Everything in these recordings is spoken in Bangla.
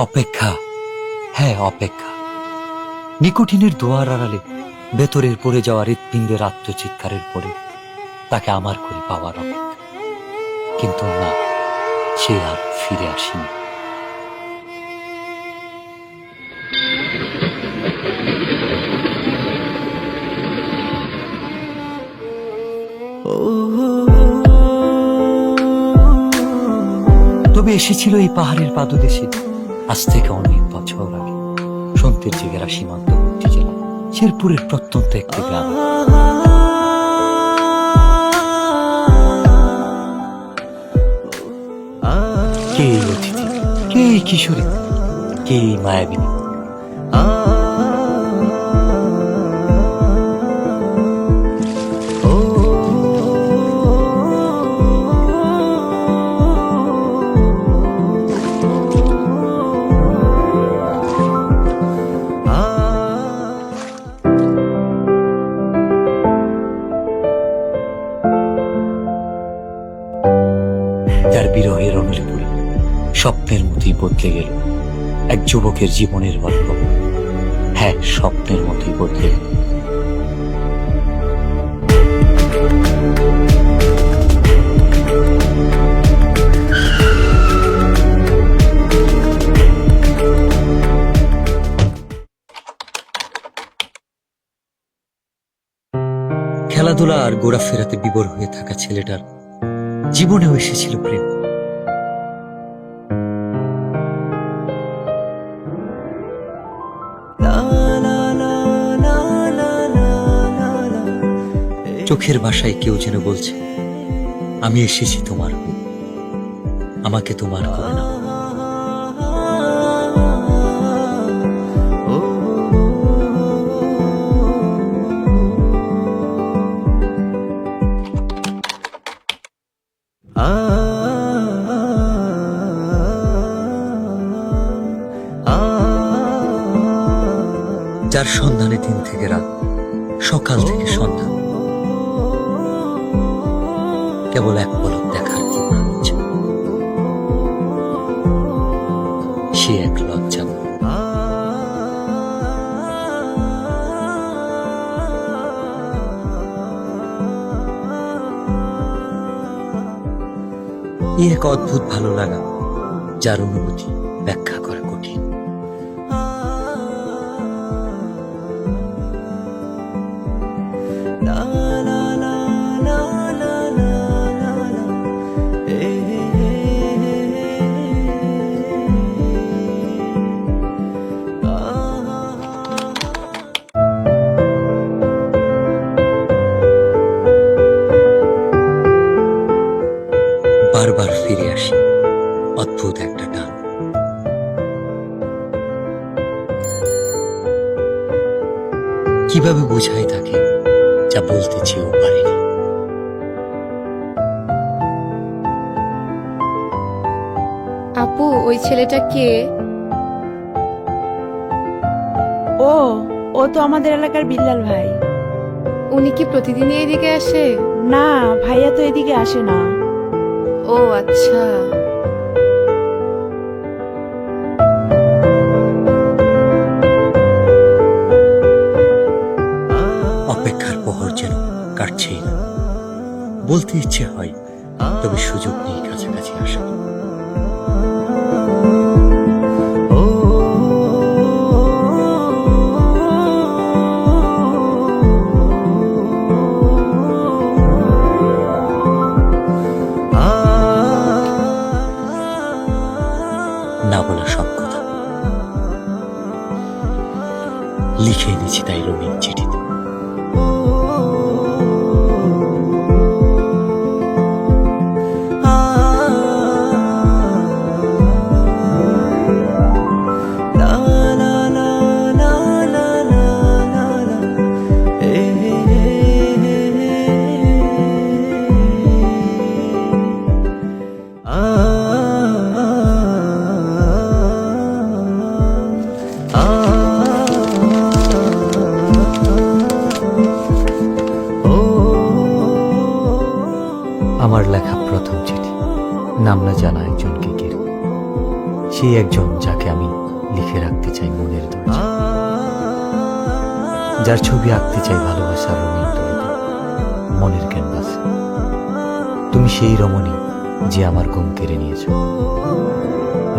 অপেক্ষা, হ্যাঁ অপেক্ষা। নিকোটিনের দোয়ার আড়ালে ভেতরের পড়ে যাওয়া হৃৎপিণ্ডের আত্মচিৎকারের পরে তাকে আমার করে পাওয়ার অপেক্ষা। কিন্তু না, সে আর ফিরে আসেনি। তবে এসেছিল এই পাহাড়ের পাদদেশে আজ থেকে অনেক বছর আগে, সন্তের জেগেরা সীমান্তবর্তী জেলা শেরপুরের প্রত্যন্ত একটি গ্রাম। কে এই অতিথি, কে এই কিশোরী, কে এই মায়াবিনী? যার বিরহের অনলে পড়ে স্বপ্নের মতোই বদলে গেল এক যুবকের জীবনের গল্প। হ্যাঁ, স্বপ্নের মতোই বদলে গেল। খেলাধুলা আর ঘোরাফেরাতে বিভোর হয়ে থাকা ছেলেটার জীবনেও এসেছিল প্রেম। চোখের ভাষায় কেউ যেন বলছে, আমি এসেছি তোমার হয়ে, আমাকে তোমার করে নাও। যার সন্ধানে দিন থেকে রাত, সকাল থেকে সন্ধ্যা, কেবল এক পলক দেখার ইচ্ছা। সে এক লজ্জা। এই এক অদ্ভুত ভালো লাগা, যার অনুভূতি ব্যাখ্যা করা কঠিন। বারবার ফিরে আসি অদ্ভুত একটা টান। কিভাবে বোঝাই তাকে যা বলতে চেয়েও পারিনি। আপু, ওই ছেলেটা কে? ও ও তো আমাদের এলাকার বিল্লাল ভাই। উনি কি প্রতিদিনই এদিকে আসে? না, ভাইয়া তো এদিকে আসে না। ও আচ্ছা। অপেক্ষার প্রহর যেন কাটছেই না। বলতে ইচ্ছে হয়, তবে সুযোগ নেই কাছাকাছি আসা। না বলা সব কথা লিখে এনেছি তাই রঙিন চিঠিতে। আমার লেখা প্রথম চিঠি, নাম না জানা একজনকে ঘিরে। সেই একজন যাকে আমি লিখে রাখতে চাই মনের দরজা, যার ছবি আঁকতে চাই ভালোবাসার রঙিন তুলিতে মনের ক্যানভাসে। তুমি সেই রমণী যে আমার ঘুম কেড়ে নিয়েছ,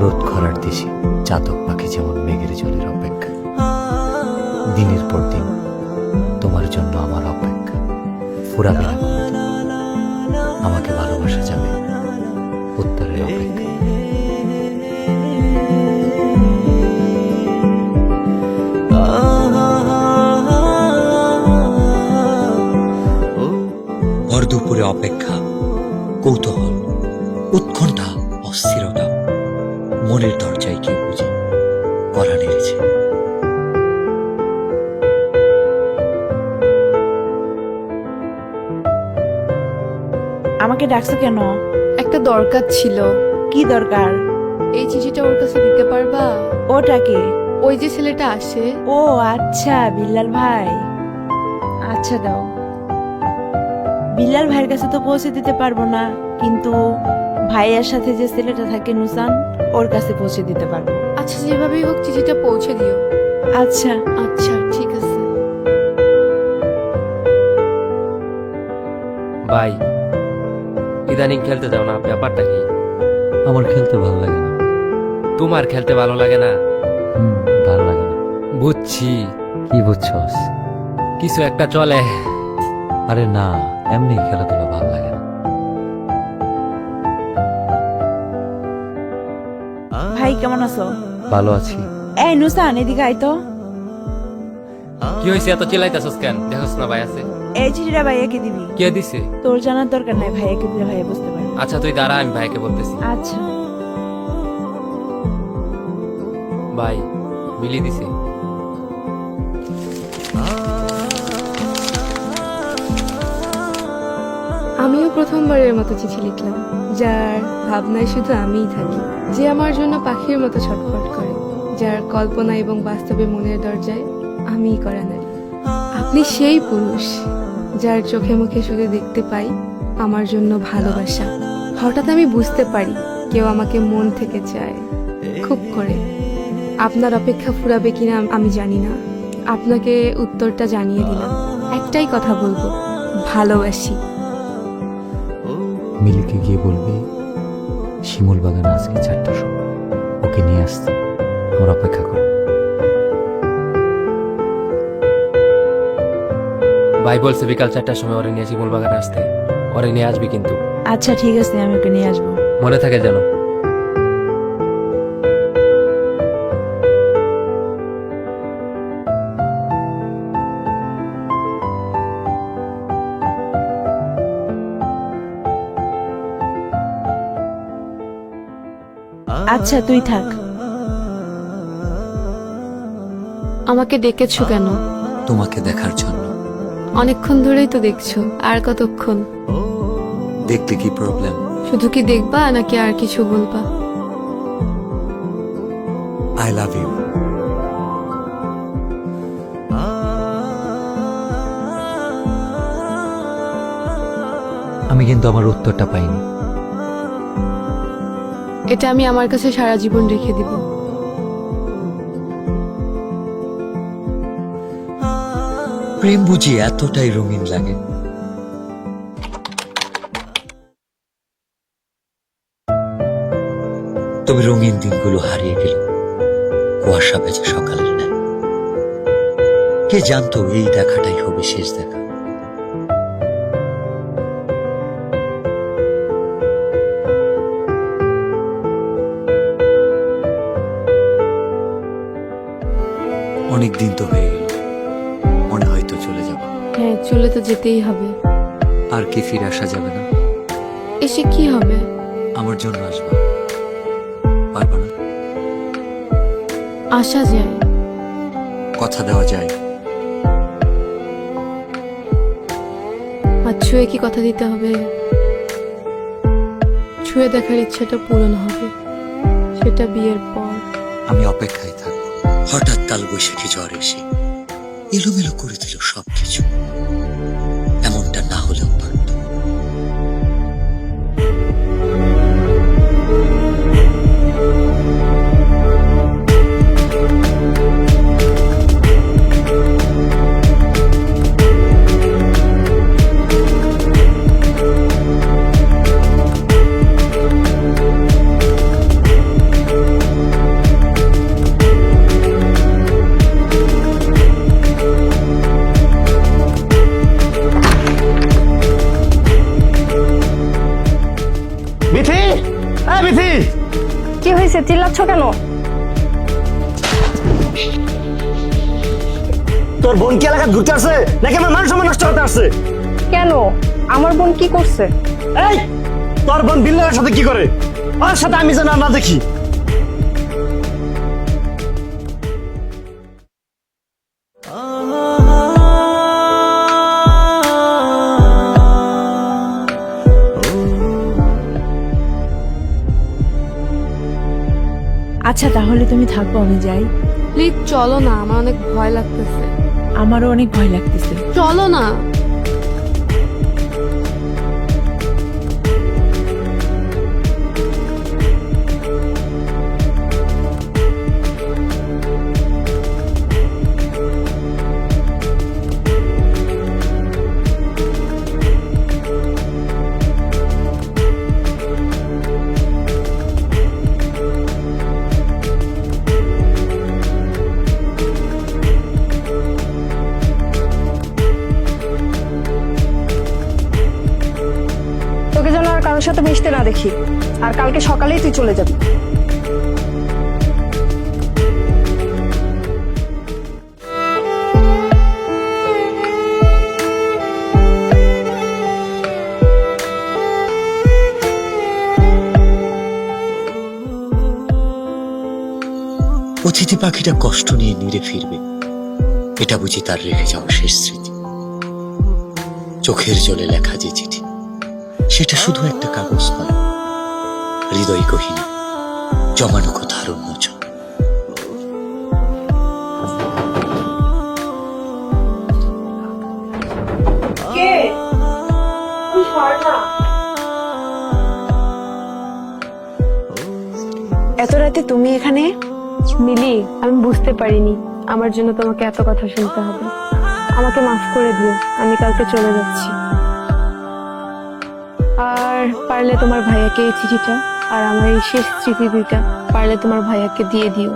রোদ খরার দেশে চাতক পাখি যেমন মেঘের জলের অপেক্ষা। দিনের পর দিন তোমার জন্য আমার অপেক্ষা ফুরাবে না কোনোদিন। আমাকে ভালোবাসা যাবে উত্তরের অপেক্ষা। ভর দুপুরে অপেক্ষা, কৌতূহল, উৎকণ্ঠা, অস্থিরতা মনের দরজায় কেউ বুঝে কড়া নেড়েছে। আমাকে ডাকছো কেন? একটা দরকার ছিল। কি দরকার? এই চিঠিটা ওর কাছে দিতে পারবা? ওটাকে? ওই যে ছেলেটা আসে। ও আচ্ছা, বিল্লাল ভাই। আচ্ছা দাও। বিল্লাল ভাইয়ের কাছে তো পৌঁছে দিতে পারবো না, কিন্তু ভাইয়ের সাথে যে ছেলেটা থাকে নুসান, ওর কাছে পৌঁছে দিতে পারবো। আচ্ছা, যেভাবেই হোক চিঠিটা পৌঁছে দিও। আচ্ছা। আচ্ছা ঠিক আছে। ভাই, ইদানিং খেলতে যাও না, ব্যাপারটা কি? আমার খেলতে ভালো লাগে না। তোমার খেলতে ভালো লাগে না? ভালো লাগে না। বুঝছি, কি বুঝছস? কিছু একটা চলে। আরে না, এমনি খেলাধুলা ভালো লাগে না। ভাই কেমন আছো? ভালো আছি। এই নুসান, এদিকে আয় তো। কি হয়েছে, এত চিল্লাইতেছস কেন? দেখোস না ভাই আছে। এই চিঠিটা ভাইয়াকে দিবি। কে দিছে? তোর জানার দরকার নাই, ভাইয়াকে দিলে ভাইয়া বুঝতে পারবে। আচ্ছা তুই দাঁড়া, আমি ভাইকে বলতেছি। আচ্ছা। ভাই, মিলি দিছে। আমিও প্রথমবারের মতো চিঠি লিখলাম, যার ভাবনায় শুধু আমিই থাকি, যে আমার জন্য পাখির মতো ছটফট করে, যার কল্পনা এবং বাস্তবে মনের দরজায় আমিই করা নারী। আপনি সেই পুরুষ যার চোখে মুখে শুধু দেখতে পাই আমার জন্য ভালোবাসা। হঠাৎ আমি বুঝতে পারি কেউ আমাকে মন থেকে চায়, খুব করে। আপনার অপেক্ষা ফুরাবে কিনা আমি জানি না, আপনাকে উত্তরটা জানিয়ে দিলাম। একটাই কথা বলবো, ভালোবাসি। মিলিকে গিয়ে বলবি শিমুল বাগান আজকে 4টার সময় ওকে নিয়ে আসতে, আমার অপেক্ষা কর। ভাই বলছে বিকাল 4টার সময় ওরে নিয়ে শিমুল বাগানে আসতে। ওরে নিয়ে আসবি কিন্তু। আচ্ছা ঠিক আছে, আমি ওকে নিয়ে আসবো। মনে থাকে যেন। আচ্ছা তুই থাক। আমাকে ডেকেছো কেন? তোমাকে দেখার জন্য। অনেকক্ষণ ধরেই তো দেখছো, আর কতক্ষণ? দেখতে কি প্রবলেম? শুধু কি দেখবা নাকি আর কিছু বলবা? I love you. আমি কিন্তু আমার উত্তরটা পাইনি। এটা আমি আমার কাছে সারা জীবন রেখে দিব। প্রেম বুঝি এতটাই রঙিন লাগে? তবে রঙিন দিনগুলো হারিয়ে গেল কুয়াশা ভেজা সকালের ন্যায়। কে জানতো এই দেখাটাই হবে শেষ দেখা। অনেক দিন তো হয়ে গেল, মনে হয়তো চলে যাব। হ্যাঁ, চলে তো যেতেই হবে। আর কি ফিরে আসা যাবে না? এসে কি হবে? আমার জন্য আসবা, পারবা না? আসা যায়, কথা দেওয়া যায়। আর ছুঁয়ে কি কথা দিতে হবে? ছুঁয়ে দেখার ইচ্ছাটা পূরণ হবে, সেটা বিয়ের পর। আমি অপেক্ষায় থাকবো। হঠাৎ কাল বৈশাখী ঝড় এসে এলোমেলো করে দিল সবকিছু। এমনটা না হলেও পারত। হয়েছে, চিল্লাচ্ছ কেন? তোর বোন কি এলাকা ঘুরতে আসছে নাকি আমার মান সম্মান নষ্ট করতে আসছে? কেন? আমার বোন কি করছে? এই তোর বোন বিল্লার সাথে কি করে? ওর সাথে আমি যেন না দেখি। আচ্ছা তাহলে তুমি থাকো, আমি যাই। প্লিজ চলো না, আমার অনেক ভয় লাগতেছে। আমারও অনেক ভয় লাগতেছে। চলো না। তোকে যেন আর কারোর সাথে মিশতে না দেখি, আর কালকে সকালেই তুই চলে যাবি। অতিথি পাখিটা কষ্ট নিয়ে নিরে ফিরবে, এটা বুঝি তার রেখে যাওয়া শেষ স্মৃতি। চোখের জলে লেখা যে চিঠি, সেটা শুধু একটা কাগজ নয়, হৃদয় গহীনে জমানো কথার উন্মোচন। এত রাতে তুমি এখানে? মিলি, আমি বুঝতে পারিনি আমার জন্য তোমাকে এত কথা শুনতে হবে। আমাকে মাফ করে দিও, আমি কালকে চলে যাচ্ছি। আর পারলে তোমার ভাইয়াকে এই চিঠিটা আর আমার এই শেষ স্মৃতি দুইটা পারলে তোমার ভাইয়াকে দিয়ে দিও।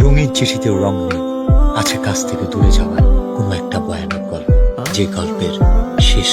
রঙের চিঠিতেও রং নেই, আছে কাছ থেকে দূরে যাওয়ার কোনো একটা ভয়ানক গল্প, যে গল্পের শেষ